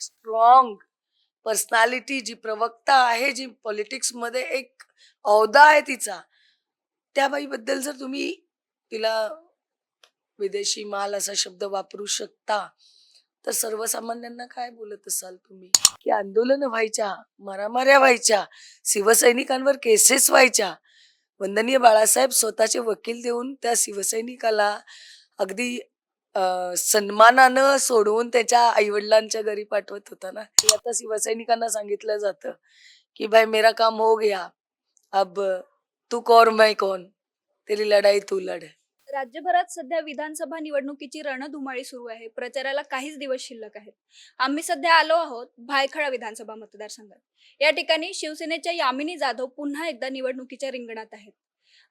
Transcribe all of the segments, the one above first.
Strong personality, जी प्रवक्ता आहे, जी पॉलिटिक्समध्ये एक औदा आहे तिचा, त्या बाईबद्दल जर तुम्ही तिला विदेशी माल असा शब्द वापरू शकता, तर सर्वसामान्यांना काय बोलत असाल तुम्ही? की आंदोलनं व्हायच्या, मारामाऱ्या व्हायच्या, शिवसैनिकांवर केसेस व्हायच्या. वंदनीय बाळासाहेब स्वतःचे वकील देऊन त्या शिवसैनिकाला अगदी सन्मानानं सोडवून त्याच्या आई-वडिलांच्या घरी पाठवत होता ना. की आता शिवसैनिकांना सांगितलं जातं, की "भाई मेरा काम हो गया, अब तू कौन मैं कौन, तेरी लढाई तू लढ." राज्यभरात सध्या विधानसभा निवडणुकीची रणधुमाळी सुरू आहे. प्रचाराला काहीच दिवस शिल्लक आहेत. आम्ही सध्या आलो आहोत भायखळा विधानसभा मतदारसंघात. या ठिकाणी शिवसेनेच्या यामिनी जाधव पुन्हा एकदा निवडणुकीच्या रिंगणात आहेत.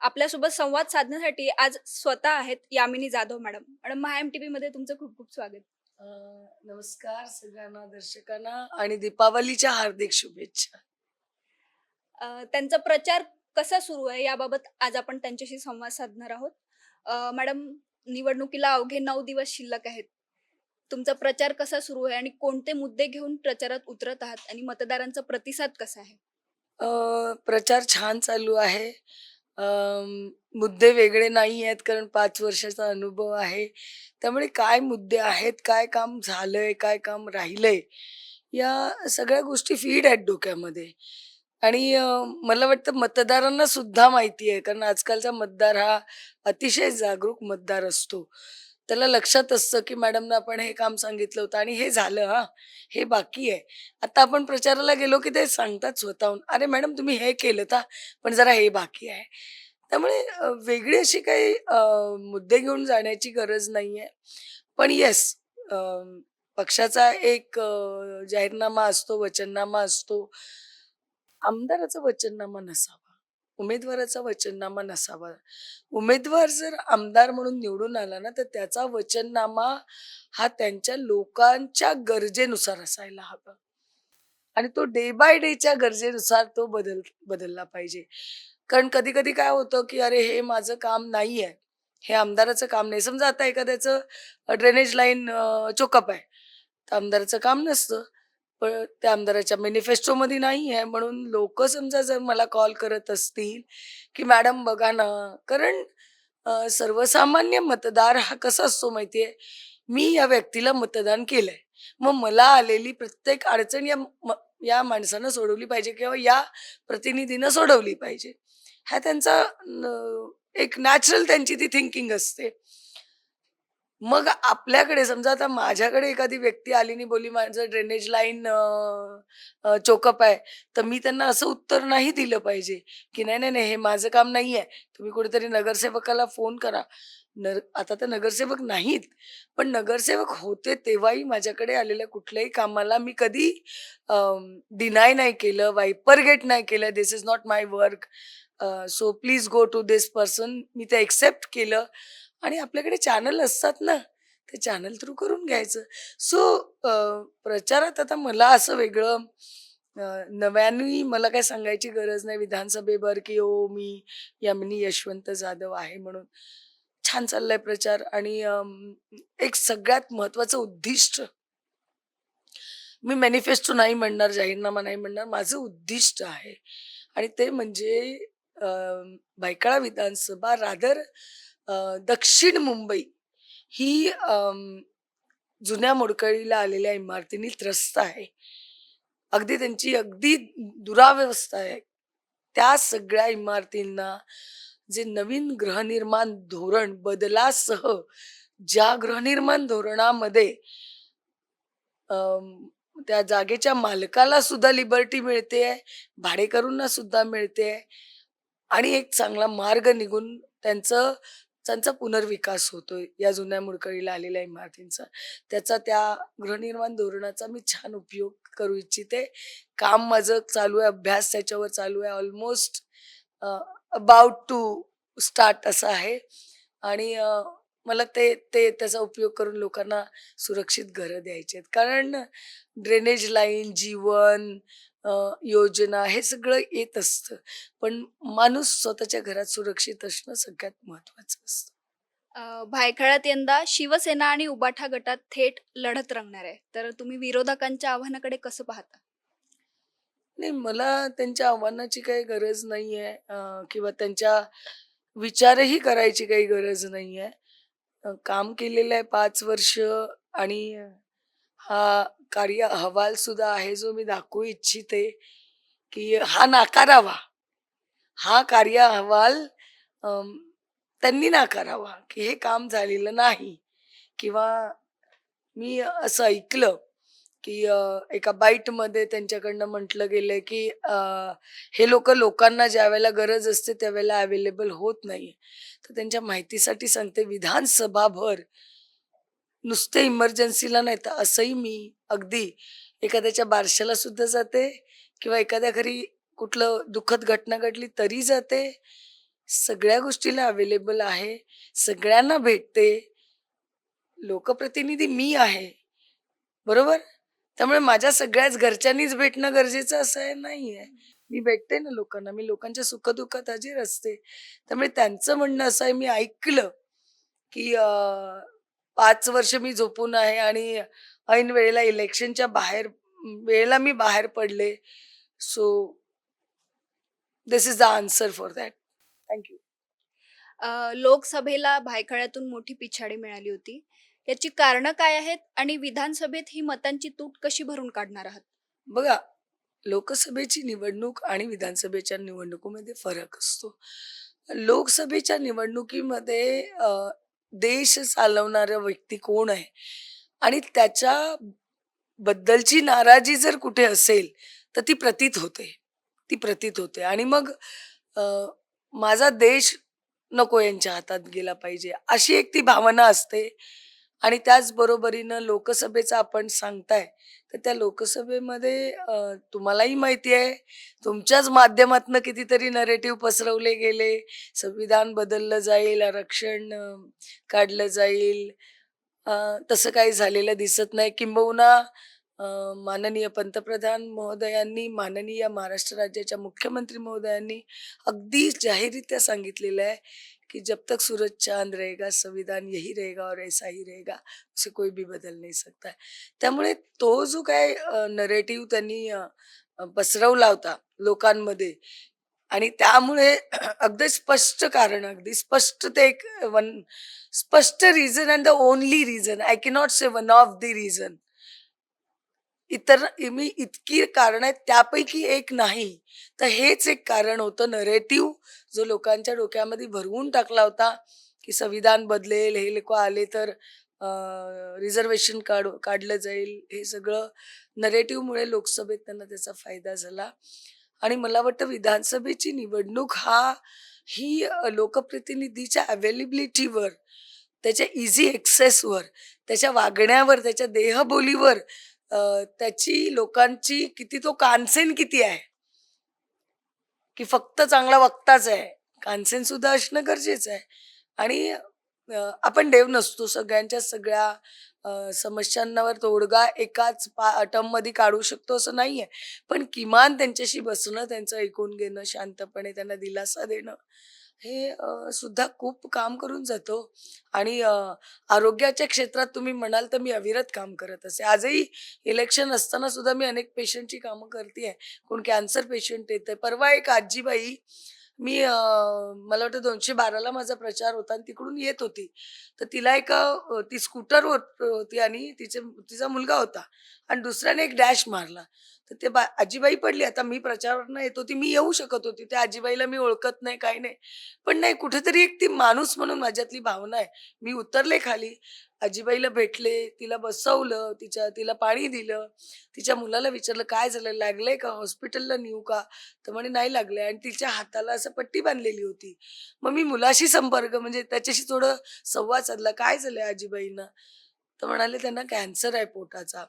आपल्यासोबत संवाद साधण्यासाठी आज स्वतः आहेत यामिनी जाधव मॅडम. मॅडम महा एमटीव्ही मध्ये तुमचं खूप खूप स्वागत. अ, नमस्कार सगळ्यांना दर्शकांना आणि दीपावलीच्या हार्दिक शुभेच्छा. त्यांचा प्रचार कसा सुरू आहे याबाबत आज आपण त्यांच्याशी संवाद साधणार आहोत. मॅडम, निवडणुकीला अवघे 9 दिवस शिल्लक आहेत. तुमचा प्रचार कसा सुरू आहे आणि कोणते मुद्दे घेऊन प्रचारात उतरत आहात आणि मतदारांचा प्रतिसाद कसा आहे? प्रचार छान चालू आहे. अं, मुद्दे वेगळे नाही आहेत कारण 5 वर्षाचा अनुभव आहे. त्यामुळे काय मुद्दे आहेत, काय काम झालंय, काय काम राहिलंय, या सगळ्या गोष्टी फीड आहेत डोक्यामध्ये. आणि मला वाटतं मतदारांना सुद्धा माहिती आहे कारण आजकालचा मतदार हा अतिशय जागरूक मतदार असतो. त्याला लक्षात असतं, की मॅडमनं आपण हे काम सांगितलं होतं आणि हे झालं हां, हे बाकी आहे. आता आपण प्रचाराला गेलो, की ते सांगतात स्वतःहून, "अरे मॅडम तुम्ही हे केलंत हां, पण जरा हे बाकी आहे." त्यामुळे वेगळी अशी काही मुद्दे घेऊन जाण्याची गरज नाहीये. पण येस, पक्षाचा एक जाहीरनामा असतो, वचननामा असतो. आमदाराचा वचननामा नसावा. उमेदवाराचा वचननामा नसावा. उमेदवार जर आमदार म्हणून निवडून आला ना, तर त्याचा वचननामा हा त्यांच्या लोकांच्या गरजेनुसार असायला हवा. आणि तो डे बाय डेच्या गरजेनुसार तो बदलला पाहिजे. कारण कधी-कधी काय होतं, की अरे हे माझं काम नाहीये. हे आमदाराचं काम नाही. समजा आता एखाद्याचं ड्रेनेज लाईन चोकअप आहे. तर आमदाराचं काम नसतं. पण त्या आमदाराच्या मॅनिफेस्टोमध्ये नाही आहे म्हणून लोकं समजा जर मला कॉल करत असतील, की मॅडम बघा ना, कारण सर्वसामान्य मतदार हा कसा असतो माहिती मी या व्यक्तीला मतदान केलंय. मग मला आलेली प्रत्येक अडचण या माणसानं सोडवली पाहिजे किंवा या प्रतिनिधीनं सोडवली पाहिजे. हा त्यांचा एक नॅचरल त्यांची ती थिंकिंग असते. मग आपल्याकडे समजा आता माझ्याकडे एखादी व्यक्ती आली आणि बोलली माझं ड्रेनेज लाईन चोकअप आहे. तर मी त्यांना असं उत्तर नाही दिलं पाहिजे, की "नाही, नाही, नाही, हे माझं काम नाहीये. तुम्ही कुठेतरी नगरसेवकाला फोन करा." आता तर नगरसेवक नाहीत, पण नगरसेवक होते तेव्हाही माझ्याकडे आलेल्या कुठल्याही कामाला मी कधी डिनाय नाही केलं, वाइपर नाही केलं. "This is not my work. So please go to this person." मी ते एक्सेप्ट केलं आणि आपल्याकडे चॅनल असतात ना, ते चॅनल थ्रू करून घ्यायचं. सो प्रचारात आता मला असं वेगळं नव्याने मला काही सांगायची गरज नाही विधानसभेवर, की "हो, मी यामिनी यशवंत जाधव आहे." म्हणून. छान चाललाय प्रचार आणि एक सगळ्यात महत्त्वाचं उद्दिष्ट, मी मॅनिफेस्टो नाही म्हणणार, जाहीरनामा नाही म्हणणार. माझं उद्दिष्ट आहे आणि ते म्हणजे अ, भायखळा विधानसभा रादर दक्षिण मुंबई ही जुन्या मोडकळीला आलेल्या इमारतींनी त्रस्त आहे. अगदी त्यांची अगदी दुरावस्था आहे. त्या सगळ्या इमारतींना जे नवीन गृहनिर्माण धोरण बदलासह ज्या गृहनिर्माण धोरणामध्ये त्या जागेच्या मालकाला सुद्धा लिबर्टी मिळतेय, भाडेकरूंना सुद्धा मिळतेय आणि एक चांगला मार्ग निघून त्यांचा पुनर्विकास होतोय या जुन्या मोडकळीला आलेल्या इमारतींचा. त्याचा त्या गृहनिर्माण धोरणाचा मी छान उपयोग करू इच्छिते. काम माझं चालू आहे, अभ्यास त्याच्यावर चालू आहे. ऑलमोस्ट अबाउट टू स्टार्ट असं आहे आणि मला ते ते त्याचा उपयोग करून लोकांना सुरक्षित घरं द्यायची आहेत. कारण ड्रेनेज लाईन, जीवन योजना हे सगळं येत असतं. पण माणूस स्वतःच्या घरात सुरक्षित असणं सगळ्यात महत्त्वाचं असतं. भायखळ्यात यंदा शिवसेना आणि उबाठा गटात थेट लढत रंगणार आहे. तर तुम्ही विरोधकांच्या आव्हानाकडे कसं पाहता? नाही, मला त्यांच्या आव्हानाची काही गरज नाहीये, किंवा त्यांच्या विचारही करायची काही गरज नाहीये. काम केलेलं आहे 5 वर्ष, आणि हा कार्य अहवाल सुद्धा आहे जो मी दाखवू इच्छिते, की हा नाकारावा. हा कार्य अहवाल अं, त्यांनी नाकारावा, की हे काम झालेलं नाही. किंवा मी असं ऐकलं, की एका बाईटमध्ये त्यांच्याकडनं म्हटलं गेलंय, की हे लोकं लोकांना ज्यावेळेला गरज असते त्यावेळेला अवेलेबल होत नाहीये. तर त्यांच्या माहितीसाठी सांगते, विधानसभाभर नुसते इमर्जन्सीला नाही तर असंही मी अगदी एखाद्याच्या बारशाला सुद्धा जाते, किंवा एखाद्या घरी कुठलं दुःखद घटना घडली तरी जाते. सगळ्या गोष्टीला अवेलेबल आहे. सगळ्यांना भेटते. लोकप्रतिनिधी मी आहे. बरोबर? त्यामुळे माझ्या सगळ्याच घरच्यांनीच भेटणं गरजेचं असं आहे नाहीये. मी भेटते ना लोकांना. मी लोकांच्या सुख-दुःखात हजीर असते. त्यामुळे त्यांचं म्हणणं असं आहे, मी ऐकलं, की 5 वर्ष मी झोपून आहे आणि ऐन वेळेला इलेक्शनच्या वेळेला मी बाहेर पडले. So this is the answer for that. Thank you. लोकसभेला भायखळ्यातून मोठी पिछाडी मिळाली होती. याची कारणं काय आहेत आणि विधानसभेत ही मतांची तूट कशी भरून काढणार आहात? बघा, लोकसभेची निवडणूक आणि विधानसभेच्या निवडणुकीमध्ये फरक असतो. लोकसभेच्या निवडणुकीमध्ये देश चालवणारा व्यक्ती कोण आहे आणि त्याच्या बद्दलची नाराजी जर कुठे असेल, तर ती प्रतीत होते. ती प्रतीत होते आणि मग अ, माझा देश नको यांच्या हातात गेला पाहिजे, अशी एक ती भावना असते. आणि त्याच बरोबरीनं लोकसभेचं आपण सांगताय, तर त्या लोकसभेमध्ये तुम्हालाही माहिती आहे, तुमच्याच माध्यमातनं कितीतरी नरेटिव्ह पसरवले गेले. संविधान बदललं जाईल, आरक्षण काढलं जाईल. तसं काही झालेलं दिसत नाही. किंबहुना अ, माननीय पंतप्रधान महोदयांनी, माननीय महाराष्ट्र राज्याच्या मुख्यमंत्री महोदयांनी अगदी जाहीररित्या सांगितलेलं आहे, की जब तक सूरज चांद रहेगा, संविधान यही रहेगा और ऐसा ही रहेगा, उसे कोई भी बदल नहीं सकता है. त्यामुळे तो जो काय नरेटिव्ह त्यांनी पसरवला होता लोकांमध्ये, आणि त्यामुळे अगदी स्पष्ट कारण, अगदी स्पष्ट ते एक स्पष्ट reason and the only reason, I cannot say one of the reason. मी इतकी कारण आहेत त्यापैकी एक नाही, तर हेच एक कारण होतं, नरेटिव्ह जो लोकांच्या डोक्यामध्ये भरवून टाकला होता, की संविधान बदलेल, हे लोक आले तर रिझर्वेशन काढलं जाईल. हे सगळं नरेटिव्हमुळे लोकसभेत त्यांना त्याचा फायदा झाला. आणि मला वाटतं विधानसभेची निवडणूक ही लोकप्रतिनिधीच्या अवेलेबिलिटीवर, त्याच्या इझी एक्सेसवर, त्याच्या वागण्यावर, त्याच्या देहबोलीवर, त्याची लोकांची किती, तो कानसेन किती आहे, की फक्त चांगला वक्ताच आहे. कानसेन सुद्धा असणं गरजेचं आहे. आणि आपण देव नसतो. सगळ्यांच्या सगळ्या समस्यांवर तोडगा एकाच टर्ममध्ये काढू शकतो असं नाहीये. पण किमान त्यांच्याशी बसणं, त्यांचं ऐकून घेणं, शांतपणे त्यांना दिलासा देणं, हे सुद्धा खूप काम करून जातो. आणि आरोग्याच्या क्षेत्रात तुम्ही म्हणाल तर मी अविरत काम करत असते. आजही इलेक्शन असताना सुद्धा मी अनेक पेशंटची कामं करते. कोण कॅन्सर पेशंट येतंय. परवा एक आजीबाई, मी मला वाटतं 212ला माझा प्रचार होता आणि तिकडून येत होती. तर तिला ती स्कूटरवर होती आणि तिचा मुलगा होता आणि दुसऱ्याने एक डॅश मारला. तर ते आजीबाई पडली. आता मी प्रचारावरनं येत होती. मी येऊ शकत होती. त्या आजीबाईला मी ओळखत नाही, काही नाही. पण नाही, कुठेतरी एक ती माणूस म्हणून माझ्यातली भावना आहे. मी उतरले खाली, आजीबाईला भेटले, तिला बसवलं, तिला पाणी दिलं. तिच्या मुलाला विचारलं, "काय झालं? लागलंय का? हॉस्पिटलला नेऊ का?" तर म्हणे, "नाही लागलंय." आणि तिच्या हाताला असं पट्टी बांधलेली होती. मग मी मुलाशी संपर्क, म्हणजे त्याच्याशी थोडं संवाद साधला, "काय झालंय आजीबाईंना?" तर म्हणाले, "त्यांना कॅन्सर आहे पोटाचा."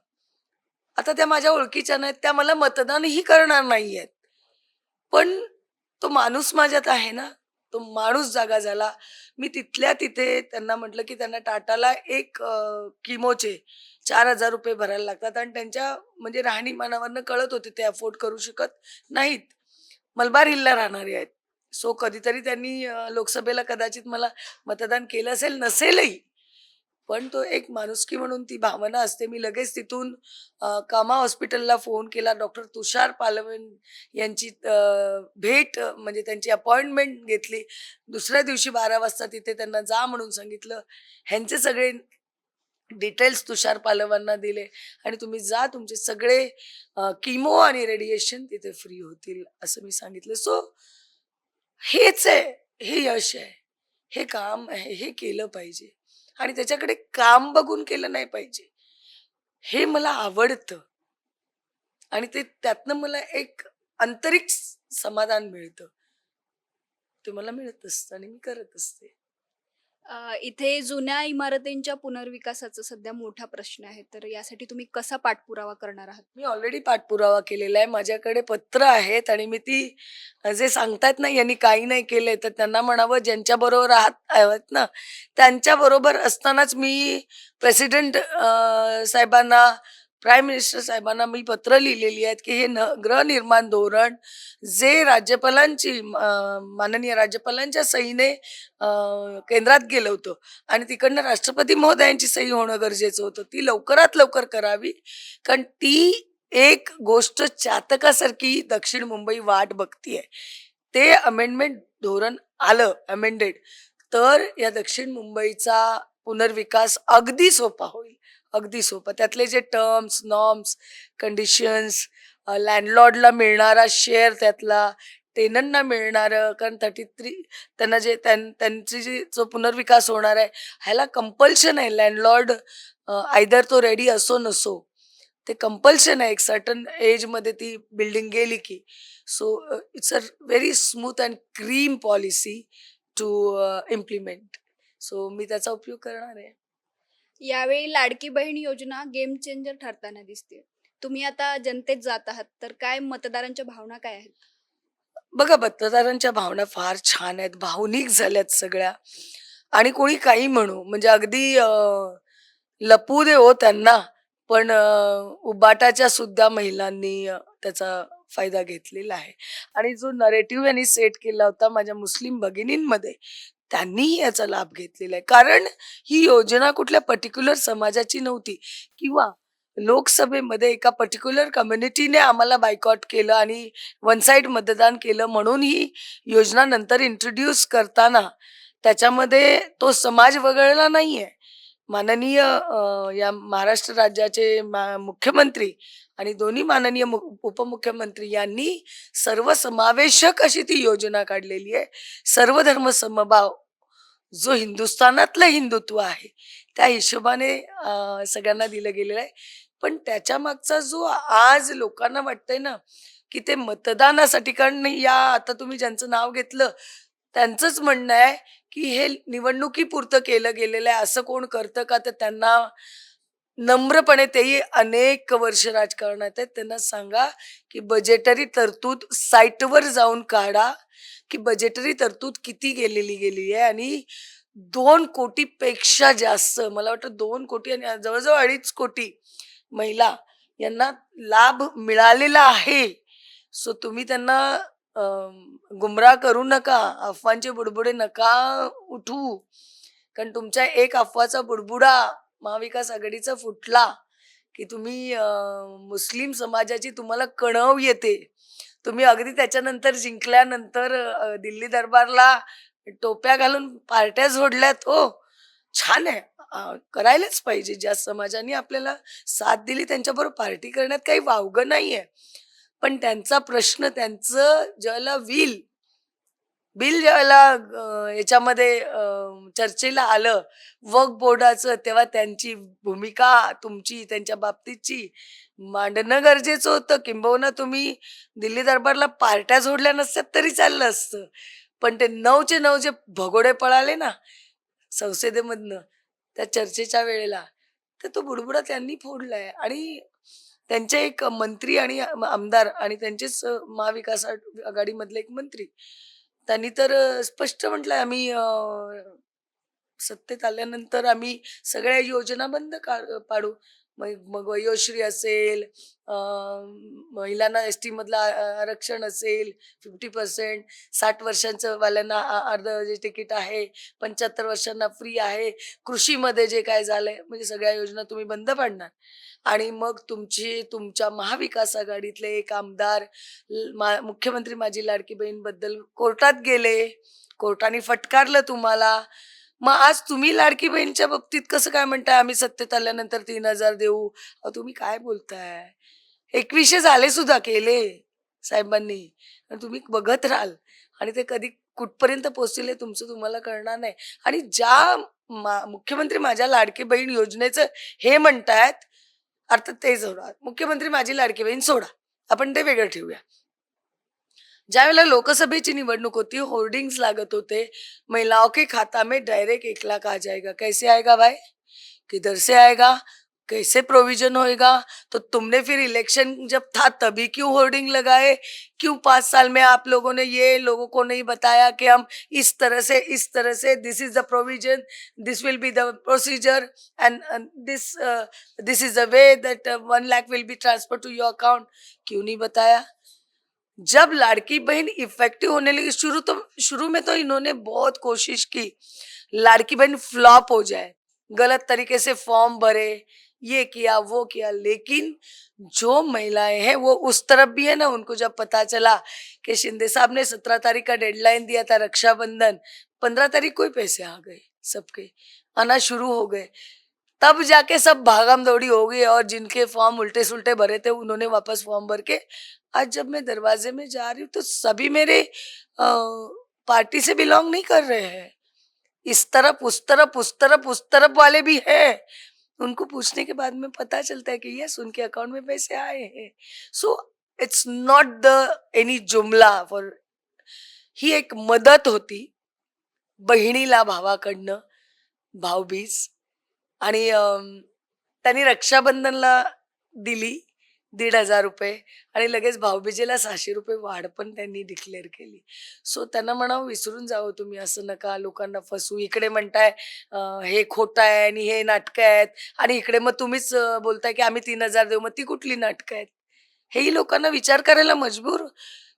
आता त्या माझ्या ओळखीच्या नाहीत, त्या मला मतदानही करणार नाहीयेत. पण तो माणूस माझ्यात आहे ना, तो माणूस जागा झाला. मी तिथल्या तिथे त्यांना म्हटलं, की त्यांना टाटाला एक किमोचे ₹4000 भरायला लागतात आणि त्यांच्या म्हणजे राहणीमानावरनं कळत होते ते अफोर्ड करू शकत नाहीत. मलबार हिलला राहणारे आहेत. सो कधीतरी त्यांनी लोकसभेला कदाचित मला मतदान केलं असेल, नसेलही. पण तो एक माणुसकी म्हणून ती भावना असते. मी लगेच तिथून कामा हॉस्पिटलला फोन केला. डॉक्टर तुषार पालवन यांची भेट म्हणजे त्यांची अपॉइंटमेंट घेतली. दुसऱ्या दिवशी 12 वाजता तिथे त्यांना जा म्हणून सांगितलं. ह्यांचे सगळे डिटेल्स तुषार पालवांना दिले आणि तुम्ही जा, तुमचे सगळे किमो आणि रेडिएशन तिथे फ्री होतील असं मी सांगितलं. सो हेच आहे, हे यश आहे, हे काम आहे, हे केलं पाहिजे आणि त्याच्याकडे काम बघून केलं नाही पाहिजे. हे मला आवडतं आणि ते त्यातनं मला एक आंतरिक समाधान मिळतं. ते मला मिळत असतं आणि मी करत असते. इथे जुन्या इमारतींच्या पुनर्विकासाचा सध्या मोठा प्रश्न आहे. तर यासाठी तुम्ही कसा पाठपुरावा करणार आहात? मी ऑलरेडी पाठपुरावा केलेला आहे. माझ्याकडे पत्र आहेत आणि मी ती जे सांगतायत ना यांनी काही नाही केलंय, तर त्यांना म्हणावं ज्यांच्याबरोबर आहात ना, त्यांच्याबरोबर असतानाच मी प्रेसिडेंट साहेबांना, प्राईम मिनिस्टर साहेबांना मी पत्र लिहिलेली आहेत, की हे गृहनिर्माण धोरण जे माननीय राज्यपालांच्या सहीने केंद्रात गेलं होतं आणि तिकडनं राष्ट्रपती महोदयांची सही होणं गरजेचं होतं. ती लवकरात लवकर करावी. कारण ती एक गोष्ट चातकासारखी दक्षिण मुंबई वाट बघतीये. ते अमेंडमेंट धोरण आलं अमेंडेड तर या दक्षिण मुंबईचा पुनर्विकास अगदी सोपा होईल. अगदी सोपा. त्यातले जे टर्म्स, नॉर्म्स, कंडिशन्स, लँडलॉर्डला मिळणारा शेअर त्यातला, टेनंटना मिळणारं कारण 33 त्यांना जे त्यांची जी जो पुनर्विकास होणार आहे, ह्याला कंपल्शन आहे लँडलॉर्ड आयदर तो रेडी असो नसो. ते कंपल्शन आहे एक सर्टन एजमध्ये ती बिल्डिंग गेली की. So it's a very smooth and cream policy to implement. सो मी त्याचा उपयोग करणार आहे. यावेळी लाडकी बहीण योजना गेम चेंजर ठरताना दिसते. तुम्ही आता जनतेत जात आहात, तर काय मतदारांच्या भावना काय आहेत? बघा मतदारांच्या भावना फार छान आहेत, भावनिक झाल्यात सगळ्या आणि कोणी काही म्हणू म्हणजे अगदी लपू दे हो त्यांना, पण उबाटाच्या सुद्धा महिलांनी त्याचा फायदा घेतलेला आहे आणि जो नरेटिव्ह यांनी सेट केला होता माझ्या मुस्लिम भगिनींमध्ये, त्यांनीही याचा लाभ घेतलेला आहे. कारण ही योजना कुठल्या पर्टिक्युलर समाजाची नव्हती किंवा लोकसभेमध्ये एका पर्टिक्युलर कम्युनिटीने आम्हाला बायकॉट केलं आणि वन साइड मतदान केलं म्हणून ही योजना नंतर इंट्रोड्यूस करताना त्याच्यामध्ये तो समाज वगळला नाहीये. माननीय या महाराष्ट्र राज्याचे मुख्यमंत्री आणि दोन्ही माननीय उपमुख्यमंत्री यांनी सर्वसमावेशक अशी ती योजना काढलेली आहे. सर्वधर्म समभाव जो हिंदुस्थानातलं हिंदुत्व आहे त्या हिशोबाने सगळ्यांना दिलं गेलेलं आहे. पण त्याच्या मागचा जो आज लोकांना वाटतंय ना, की ते मतदानासाठी कारण या आता तुम्ही ज्यांचं नाव घेतलं त्यांचंच म्हणणं आहे, की हे निवडणुकीपुरतं केलं गेलेलं आहे. असं कोण करतं का? तर त्यांना नम्रपणे तेही अनेक वर्ष राजकारणात आहेत. त्यांना सांगा, की बजेटरी तरतूद साईटवर जाऊन काढा, की बजेटरी तरतूद किती गेलेली आहे आणि 2 कोटीपेक्षा जास्त मला वाटतं 2 कोटी आणि जवळ-जवळ 2.5 कोटी महिला यांना लाभ मिळालेला आहे. सो तुम्ही त्यांना गुमराह करू नका. अफवांचे बुडबुडे नका उठवू. कारण तुमच्या एक अफवाचा बुडबुडा महाविकास आघाडीचा फुटला, की तुम्ही मुस्लिम समाजाची तुम्हाला कणव येते. तुम्ही अगदी त्याच्यानंतर जिंकल्यानंतर दिल्ली दरबारला टोप्या घालून पार्ट्या झोडल्यात हो. छान आहे. करायलाच पाहिजे. ज्या समाजाने आपल्याला साथ दिली त्यांच्याबरोबर पार्टी करण्यात काही वावगं नाहीये. पण त्यांचा प्रश्न त्यांचं ज्याला बिल ज्यावेळेला याच्यामध्ये चर्चेला आलं वक्फ बोर्डाचं, तेव्हा त्यांची भूमिका तुमची त्यांच्या बाबतीतची मांडणं गरजेचं होतं. किंबहुना तुम्ही दिल्ली दरबारला पार्ट्या जोडल्या नसत्यात तरी चाललं असतं. पण ते 9चे 9 जे भगोडे पळाले ना संसदेमधनं त्या चर्चेच्या वेळेला, तर तो बुडबुडा त्यांनी फोडलाय आणि त्यांचे एक मंत्री आणि आमदार आणि त्यांचेच महाविकास आघाडीमधले एक मंत्री त्यांनी तर स्पष्ट म्हटलंय आम्ही सत्तेत आल्यानंतर आम्ही सगळ्या योजना बंद पाडू. मग वयोश्री असेल, महिलांना एस मधलं आरक्षण असेल 50%, 60 वर्षांचं वाल्यांना अर्ध जे तिकीट आहे, 75 वर्षांना फ्री आहे, कृषीमध्ये जे काय झालंय म्हणजे सगळ्या योजना तुम्ही बंद पाडणार. आणि मग तुमच्या महाविकास आघाडीतले एक आमदार मुख्यमंत्री माझी लाडकी बहीण बद्दल कोर्टात गेले, कोर्टाने फटकारलं तुम्हाला. मग आज तुम्ही लाडकी बहीणच्या बाबतीत कसं काय म्हणताय आम्ही सत्तेत आल्यानंतर 3,000 देऊ? अहो तुम्ही काय बोलताय? 2100 झाले सुद्धा केले साहेबांनी. आणि तुम्ही बघत राहाल आणि ते कधी कुठपर्यंत पोहोचतील हे तुमचं तुम्हाला कळणार नाही. आणि ज्या मुख्यमंत्री माझ्या लाडकी बहीण योजनेचं हे म्हणतायत, अर्थात ते सोडा. मुख्यमंत्री माझी लाडकी बहीण सोडा. आपण ते वेगळं ठेवूया. ज्यावेळेला लोकसभेची निवडणूक होती, होर्डिंग्स लागत होते, महिलाओं के खाता में डायरेक्ट 1 लाख आ जाएगा. कैसे आएगा भाई? किधर से आएगा? कैसे प्रोविजन होएगा? तो तुमने फिर इलेक्शन जब था तभी क्यों होर्डिंग लगाए? क्यों 5 साल में आप लोगों ने ये लोगों को नहीं बताया कि हम इस तरह से this is the provision, this will be the procedure and this is the way that 1 lakh will be transfer to your account. क्यों नहीं बताया? जब लाड़की बहन इफेक्टिव होने लगी, शुरू में तो इन्होंने बहुत कोशिश की लाड़की बहन फ्लॉप हो जाए, गलत तरीके से फॉर्म भरे, ये किया वो किया. लेकिन जो महिलाएं हैं वो उस तरफ भी है ना. उनको जब पता चला कि शिंदे साहब ने 17 तारीख का डेडलाइन दिया था रक्षाबंधन, 15 तारीख को ही पैसे आ गए, सबके आना शुरू हो गए. तब जाके सब भागम दौड़ी हो गई और जिनके फॉर्म उल्टे सुल्टे भरे थे उन्होंने वापस फॉर्म भर के. आज जब मैं दरवाजे में जा रही हूँ तो सभी मेरे पार्टी से बिलोंग नहीं कर रहे हैं. इस तरफ उस तरफ उस तरफ उस तरफ वाले भी हैं. उनको पूछने के बाद में पता चलता है कि यस उनके अकाउंट में पैसे आए हैं. So it's not the any जुमला फॉर. ही एक मदत होती बहिणीला भावाकडनं, भाऊबीज. आणि त्यांनी रक्षाबंधनला दिली 1,500 रुपये आणि लगेच भाऊबीजेला 600 रुपये वाढ पण त्यांनी डिक्लेअर केली. सो त्यांना म्हणावं विसरून जावं तुम्ही, असं नका लोकांना फसवू. इकडे म्हणताय हे खोटं आहे आणि हे नाटकं आहेत, आणि इकडे मग तुम्हीच बोलताय की आम्ही 3,000 देऊ. मग ती कुठली नाटकं आहेत? हेही लोकांना विचार करायला मजबूर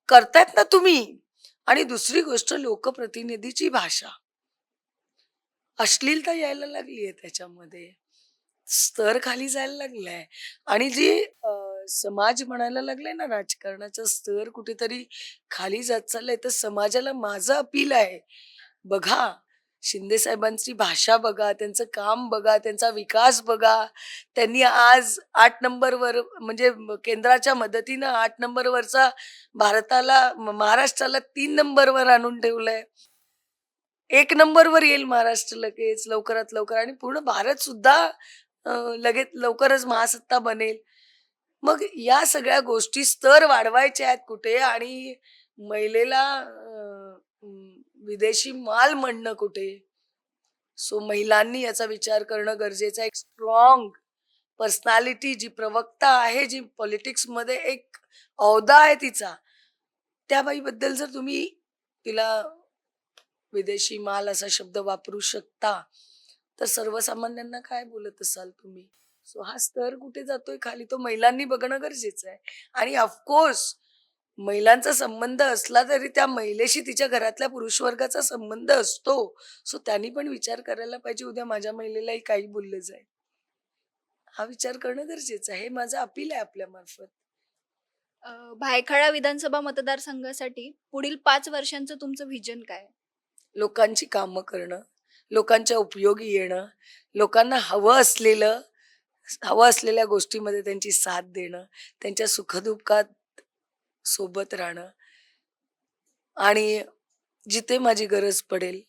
करतायत ना तुम्ही. आणि दुसरी गोष्ट, लोकप्रतिनिधीची भाषा, अश्लीलता यायला लागली आहे त्याच्यामध्ये. स्तर खाली जायला लागलाय. आणि जी समाज म्हणायला लागलाय ना, राजकारणाचा स्तर कुठेतरी खाली जात चाललाय. तर समाजाला माझं अपील आहे, बघा शिंदे साहेबांची भाषा बघा, त्यांचं काम बघा, त्यांचा विकास बघा. त्यांनी आज 8 नंबरवर म्हणजे केंद्राच्या मदतीनं 8 नंबरवरचा भारताला महाराष्ट्राला 3 नंबरवर आणून ठेवलंय. 1 नंबरवर येईल महाराष्ट्र लगेच लवकरात लवकर, आणि पूर्ण भारत सुद्धा लगेच लवकरच महासत्ता बनेल. मग या सगळ्या गोष्टी स्तर वाढवायचे आहेत कुठे, आणि महिलेला विदेशी माल म्हणणं कुठे. सो महिलांनी याचा विचार करणं गरजेचं आहे. एक स्ट्रॉंग पर्सनॅलिटी, जी प्रवक्ता आहे, जी पॉलिटिक्स मध्ये एक औदा आहे तिचा, त्या बाईबद्दल जर तुम्ही तिला विदेशी माल असा शब्द वापरू शकता, तर सर्वसामान्यांना काय बोलत असाल तुम्ही? सो हा स्तर कुठे जातोय खाली, तो महिलांनी बघणं गरजेचं आहे. आणि ऑफकोर्स महिलांचा संबंध असला तरी त्या महिलेशी तिच्या घरातल्या पुरुष वर्गाचा संबंध असतो. सो त्यांनी पण विचार करायला पाहिजे, उद्या माझ्या महिलेलाही काही बोललं जाईल. हा विचार करणं गरजेचं आहे. हे माझं अपील आहे आपल्या मार्फत. भायखळा विधानसभा मतदारसंघासाठी पुढील 5 वर्षांचं तुमचं व्हिजन काय आहे? लोकांची कामं करणं, लोकांच्या उपयोगी येणं, लोकांना हवं असलेल्या गोष्टीमध्ये त्यांची साथ देणं, त्यांच्या सुखदुःखात सोबत राहणं. आणि जिथे माझी गरज पडेल,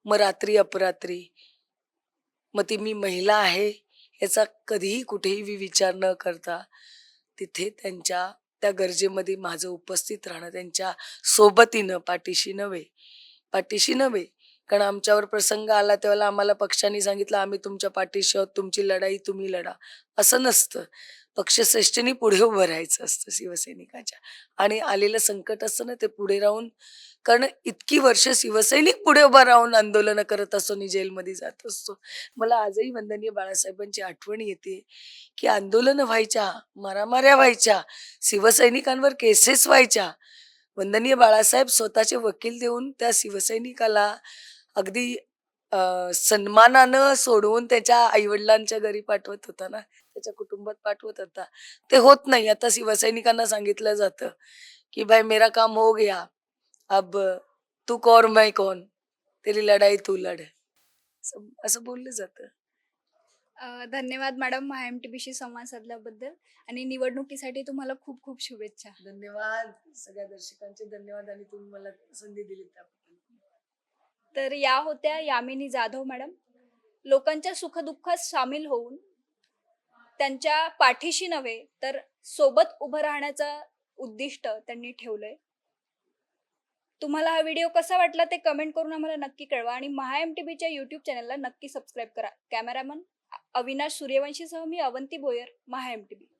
मग रात्री अपरात्री, मग ती मी महिला आहे याचा कधीही कुठेही विचार न करता, तिथे त्यांच्या त्या गरजेमध्ये माझं उपस्थित राहणं, त्यांच्या सोबतीनं, पाठीशी नव्हे. कारण आमच्यावर प्रसंग आला तेव्हा आम्हाला पक्षांनी सांगितलं आम्ही तुमच्या पाठीशी आहोत, तुमची लढाई तुम्ही लढा, असं नसतं. पक्षश्रेष्ठींनी पुढे उभं राहायचं असतं शिवसैनिकाच्या. आणि आलेलं संकट असतं ना, ते पुढे राहून, कारण इतकी वर्ष शिवसैनिक पुढे उभा राहून आंदोलनं करत असतो आणि जेलमध्ये जात असतो. मला आजही वंदनीय बाळासाहेबांची आठवण येते, की आंदोलनं व्हायच्या, मारामाऱ्या व्हायच्या, शिवसैनिकांवर केसेस व्हायच्या. वंदनीय बाळासाहेब स्वतःचे वकील देऊन त्या शिवसैनिकाला अगदी सन्मानानं सोडवून त्याच्या आई-वडिलांच्या घरी पाठवत होता ना, त्याच्या कुटुंबात पाठवत होता. ते होत नाही. आता शिवसैनिकांना सांगितलं जातं, की "भाई मेरा काम हो गया, अब तू कौन मैं कौन, तेरी लढाई तू लढ." असं असं बोललं जातं. धन्यवाद मॅडम MHMTBशी संवाद साधल्याबद्दल आणि निवडणुकीसाठी तुम्हाला खूप खूप शुभेच्छा. धन्यवाद. सगळ्या दर्शकांचे धन्यवाद आणि तुम्ही मला संधी दिली त्याबद्दल. तर या होत्या यामिनी जाधव मॅडम. लोकांच्या सुखदुःखात सामील होऊन त्यांच्या पाठीशी नव्हे तर सोबत उभं राहण्याचं उद्दिष्ट त्यांनी ठेवलंय. तुम्हाला हा व्हिडिओ कसा वाटला ते कमेंट करून आम्हाला नक्की कळवा आणि MHMTBच्या YouTube चॅनलला नक्की सबस्क्राईब करा. कॅमेरामन अविनाश सूर्यवंशीसह मी अवंती भोयर, MHMTB.